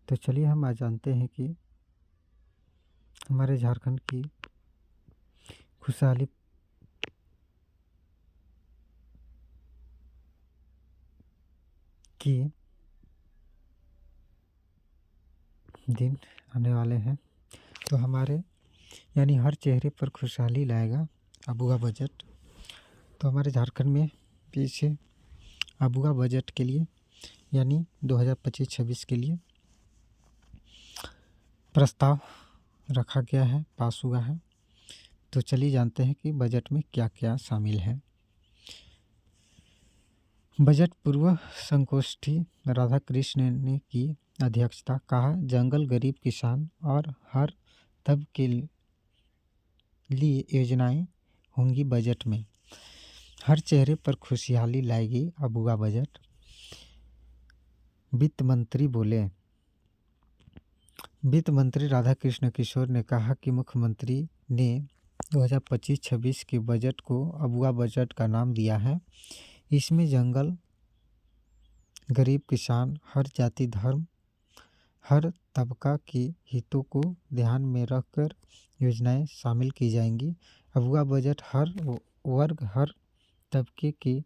तो चलिए हम आज जानते हैं कि हमारे झारखंड की खुशहाली की दिन आने वाले हैं। तो हमारे यानी हर चेहरे पर खुशहाली लाएगा अबुआ बजट। तो हमारे झारखंड में पीछे अबुआ बजट के लिए यानी 2025-26 के लिए प्रस्ताव रखा गया है, पास हुआ है। तो चलिए जानते हैं कि बजट में क्या क्या शामिल है। बजट पूर्व संगोष्ठी राधाकृष्ण ने की अध्यक्षता। कहा, जंगल, गरीब किसान और हर तबके के लिए योजनाएं होंगी बजट में। हर चेहरे पर खुशहाली लाएगी अबुआ बजट। वित्त मंत्री बोले। वित्त मंत्री राधाकृष्ण किशोर ने कहा कि मुख्यमंत्री ने 2025-26 के बजट को अबुआ बजट का नाम दिया है। इसमें जंगल, गरीब किसान, हर जाति धर्म, हर तबका के हितों को ध्यान में रखकर योजनाएं शामिल की जाएंगी। अबुआ बजट हर वर्ग, हर तबके के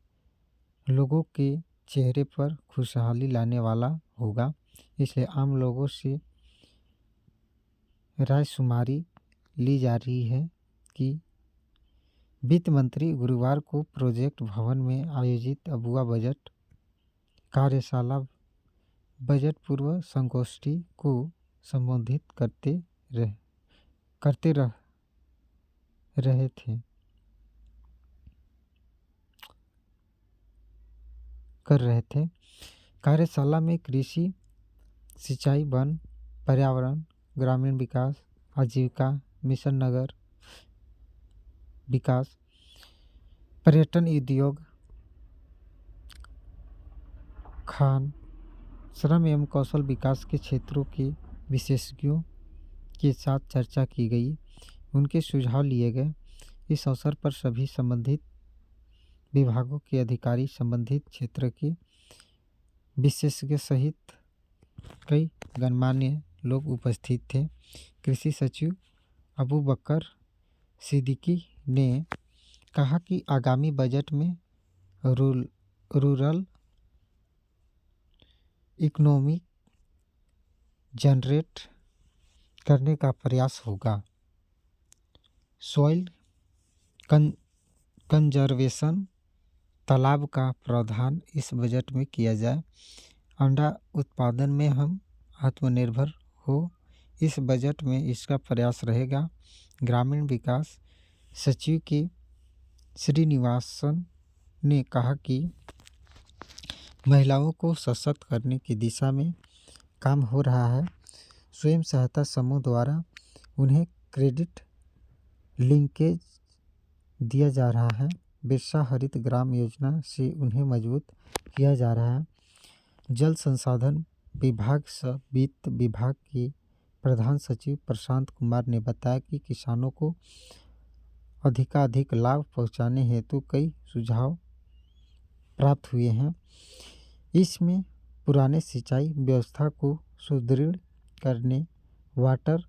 लोगों के चेहरे पर खुशहाली लाने वाला होगा। इसलिए आम लोगों से रायशुमारी ली जा रही है कि वित्त मंत्री गुरुवार को प्रोजेक्ट भवन में आयोजित अबुआ बजट कार्यशाला बजट पूर्व संगोष्ठी को संबोधित कर रहे थे। कार्यशाला में कृषि, सिंचाई, वन, पर्यावरण, ग्रामीण विकास, आजीविका मिशन, नगर विकास, पर्यटन, उद्योग, खान, श्रम एवं कौशल विकास के क्षेत्रों के विशेषज्ञों के साथ चर्चा की गई। उनके सुझाव लिए गए। इस अवसर पर सभी संबंधित विभागों के अधिकारी, संबंधित क्षेत्र के विशेषज्ञ सहित कई गणमान्य लोग उपस्थित थे। कृषि सचिव अबूबकर सिद्दीकी ने कहा कि आगामी बजट में रूरल इकोनॉमी जनरेट करने का प्रयास होगा। सॉइल कंजर्वेशन, तालाब का प्रावधान इस बजट में किया जाए। अंडा उत्पादन में हम आत्मनिर्भर हो, इस बजट में इसका प्रयास रहेगा। ग्रामीण विकास सचिव के श्रीनिवासन ने कहा कि महिलाओं को सशक्त करने की दिशा में काम हो रहा है। स्वयं सहायता समूह द्वारा उन्हें क्रेडिट लिंकेज दिया जा रहा है। बिरसा हरित ग्राम योजना से उन्हें मजबूत किया जा रहा है। जल संसाधन विभाग सह वित्त विभाग के प्रधान सचिव प्रशांत कुमार ने बताया कि किसानों को अधिकाधिक लाभ पहुंचाने हेतु कई सुझाव प्राप्त हुए हैं। इसमें पुराने सिंचाई व्यवस्था को सुदृढ़ करने, वाटर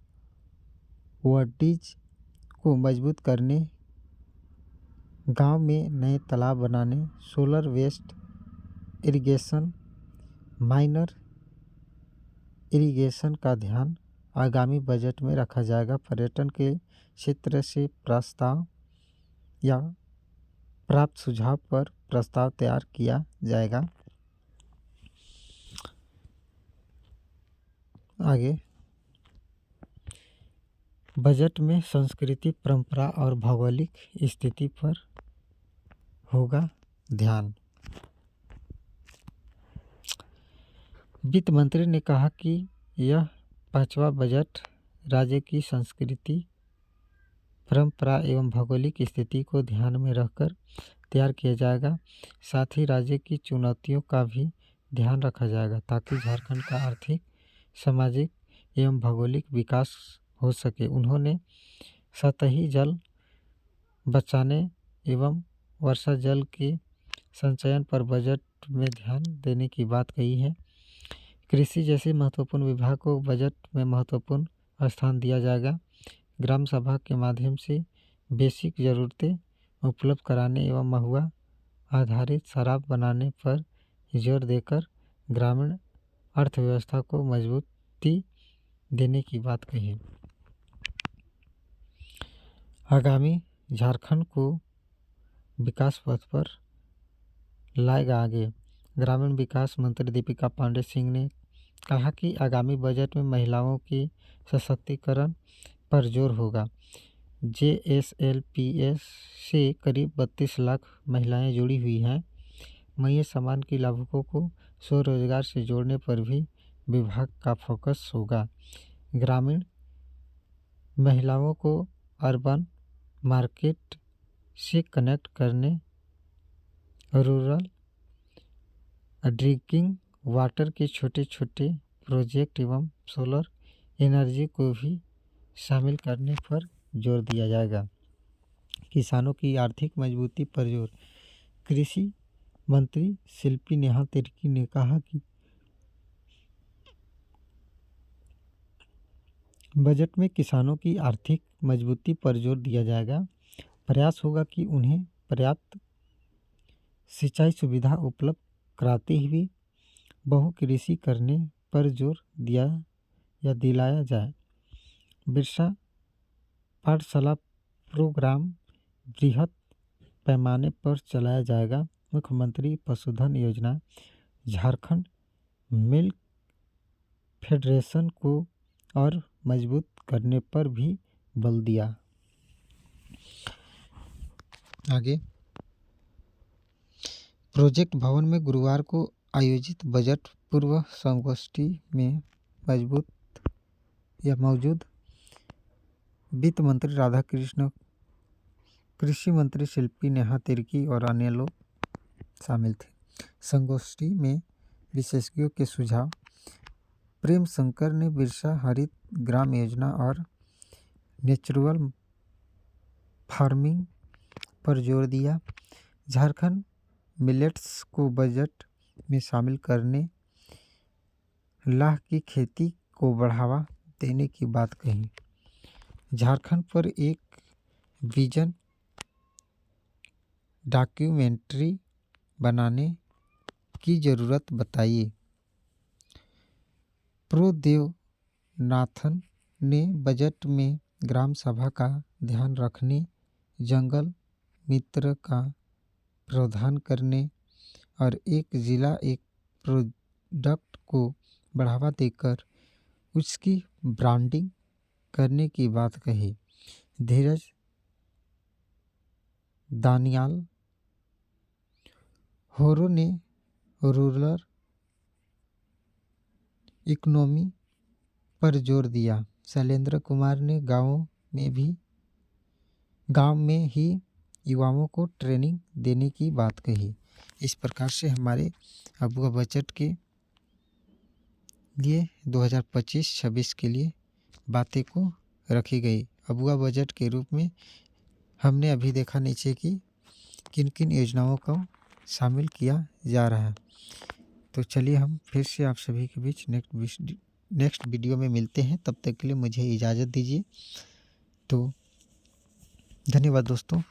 बॉडीज को मजबूत करने, गांव में नए तालाब बनाने, solar waste irrigation, minor irrigation का ध्यान आगामी बजट में रखा जाएगा। पर्यटन के क्षेत्र से प्रस्ताव या प्राप्त सुझाव पर प्रस्ताव तैयार किया जाएगा। आगे बजट में संस्कृति, परंपरा और भौगोलिक स्थिति पर होगा ध्यान। वित्त मंत्री ने कहा कि यह 5वां बजट राज्य की संस्कृति, परंपरा एवं भौगोलिक स्थिति को ध्यान में रखकर तैयार किया जाएगा। साथ ही राज्य की चुनौतियों का भी ध्यान रखा जाएगा ताकि झारखंड का आर्थिक, सामाजिक एवं भौगोलिक विकास हो सके। उन्होंने सतही जल बचाने एवं वर्षा जल के संचयन पर बजट में ध्यान देने की बात कही है। कृषि जैसे महत्वपूर्ण विभाग को बजट में महत्वपूर्ण स्थान दिया जाएगा। ग्राम सभा के माध्यम से बेसिक ज़रूरतें उपलब्ध कराने एवं महुआ आधारित शराब बनाने पर जोर देकर ग्रामीण अर्थव्यवस्था को मजबूती देने की बात कही। आगामी झारखंड को विकास पथ पर लाएगा आगे। ग्रामीण विकास मंत्री दीपिका पांडे सिंह ने कहा कि आगामी बजट में महिलाओं के सशक्तिकरण पर जोर होगा। JSLPS से करीब 32 लाख महिलाएं जुड़ी हुई हैं। महिला सम्मान के लाभुकों को स्वरोजगार से जोड़ने पर भी विभाग का फोकस होगा। ग्रामीण महिलाओं को अर्बन मार्केट से कनेक्ट करने, रूरल ड्रिंकिंग वाटर के छोटे छोटे प्रोजेक्ट एवं सोलर एनर्जी को भी शामिल करने पर जोर दिया जाएगा। किसानों की आर्थिक मजबूती पर जोर। कृषि मंत्री शिल्पी नेहा तिर्की ने कहा कि बजट में किसानों की आर्थिक मजबूती पर जोर दिया जाएगा। प्रयास होगा कि उन्हें पर्याप्त सिंचाई सुविधा उपलब्ध कराते हुए बहु कृषि करने पर जोर दिलाया जाए। बिरसा पाठशाला प्रोग्राम बृहद पैमाने पर चलाया जाएगा। मुख्यमंत्री पशुधन योजना, झारखंड मिल्क फेडरेशन को और मजबूत करने पर भी बल दिया। आगे प्रोजेक्ट भवन में गुरुवार को आयोजित बजट पूर्व संगोष्ठी में मौजूद वित्त मंत्री राधाकृष्ण, कृषि मंत्री शिल्पी नेहा तिर्की और अन्य लोग शामिल थे। संगोष्ठी में विशेषज्ञों के सुझाव। प्रेम शंकर ने बिरसा हरित ग्राम योजना और नेचुरल फार्मिंग पर जोर दिया। झारखंड मिलेट्स को बजट में शामिल करने, लाह की खेती को बढ़ावा देने की बात कही। झारखंड पर एक विजन डॉक्यूमेंट्री बनाने की ज़रूरत बताई। प्रो देवनाथन ने बजट में ग्राम सभा का ध्यान रखने, जंगल मित्र का प्रावधान करने और एक जिला एक प्रोडक्ट को बढ़ावा देकर उसकी ब्रांडिंग करने की बात कही। धीरज दानियाल होरो ने रूरल इकोनॉमी पर जोर दिया। शैलेंद्र कुमार ने गांव में ही युवाओं को ट्रेनिंग देने की बात कही। इस प्रकार से हमारे अबुआ बजट के लिए 2025-26 के लिए बातें को रखी गई। अबुआ बजट के रूप में हमने अभी देखा नीचे कि किन किन योजनाओं को शामिल किया जा रहा है। तो चलिए हम फिर से आप सभी के बीच नेक्स्ट वीडियो में मिलते हैं। तब तक के लिए मुझे इजाज़त दीजिए। तो धन्यवाद दोस्तों।